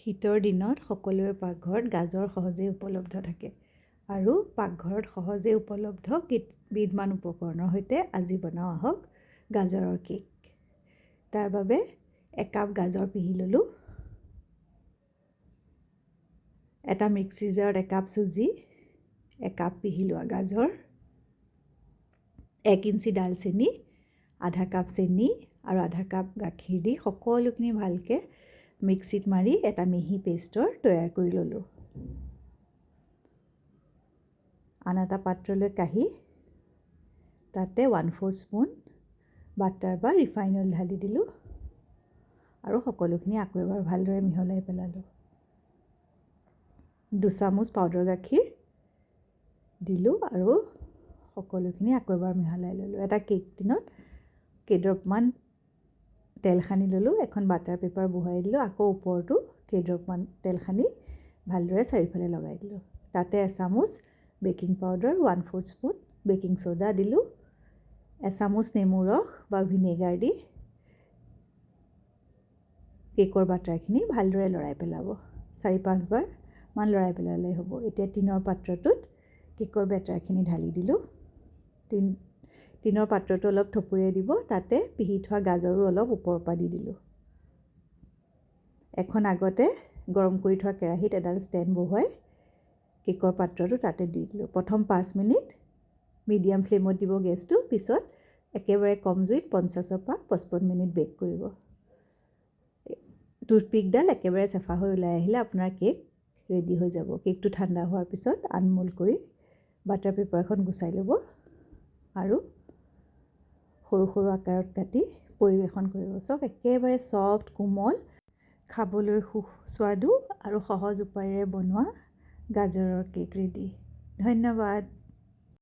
শীতৰ দিনত সকলোৰে পাকঘৰত গাজৰ সহজেই উপলব্ধ থাকে আৰু পাকঘৰত সহজেই উপলব্ধ কেইবিধমান উপকৰণৰ সৈতে আজি বনাওঁ আহক গাজৰৰ কেক। তাৰ বাবে একাপ গাজৰ পিহি ল'লোঁ। এটা মিক্সি জাৰত একাপ চুজি, একাপ পিহি লোৱা গাজৰ, 1 ইঞ্চি ডালচেনি, আধা কাপ চেনি আৰু আধা কাপ গাখীৰ দি সকলোখিনি ভালকৈ মিক্সিত মাৰি এটা মিহি পেষ্টৰ তৈয়াৰ কৰি ল'লোঁ। আন এটা পাত্ৰলৈ কাঢ়ি তাতে 1/4 স্পুন বাটাৰ বা ৰিফাইন অইল ঢালি দিলোঁ আৰু সকলোখিনি আকৌ এবাৰ ভালদৰে মিহলাই পেলালোঁ। 2 চামুচ পাউডাৰ গাখীৰ দিলোঁ আৰু সকলোখিনি আকৌ এবাৰ মিহলাই ল'লোঁ। এটা কেক টিনত কেইড্ৰপমান তেল সানি ল'লোঁ, এখন বাটাৰ পেপাৰ বহুৱাই দিলোঁ, আকৌ ওপৰতো কেইড্ৰপমান তেল সানি ভালদৰে চাৰিওফালে লগাই দিলোঁ। তাতে এচামুচ baking powder, 1/4 spoon baking soda দিলোঁ, এচামুচ নেমু ৰস বা ভিনেগাৰ দি কেকৰ বাটাৰখিনি ভালদৰে লৰাই পেলাব। 4-5 বাৰ মান লৰাই পেলালেই হ'ব। এতিয়া টিনৰ পাত্ৰটোত কেকৰ বেটাৰখিনি ঢালি দিলোঁ। টিনৰ পাত্ৰটো অলপ থপৰিয়াই দিব, তাতে পিহি থোৱা গাজৰো অলপ ওপৰৰ পৰা দি দিলোঁ। এখন আগতে গৰম কৰি থোৱা কেৰাহীত এডাল ষ্টেণ্ড বহুৱাই কেকৰ পাত্ৰটো তাতে দি দিলোঁ। প্ৰথম 5 মিনিট মিডিয়াম ফ্লেমত দিব গেছটো, পিছত একেবাৰে কম জুইত 50 পৰা 55 মিনিট বেক কৰিব। টুথপিকডাল একেবাৰে চাফা হৈ ওলাই আহিলে আপোনাৰ কেক ৰেডি হৈ যাব। কেকটো ঠাণ্ডা হোৱাৰ পিছত আনমোল্ড কৰি বাটাৰ পেপাৰখন গুচাই ল'ব আৰু সৰু সৰু আকাৰত কাটি পৰিৱেশন কৰিব। চব একেবাৰে ছফ্ট, কোমল, খাবলৈ সুস্বাদু আৰু সহজ উপায়েৰে বনোৱা গাজৰৰ কেক ৰেডি। ধন্যবাদ।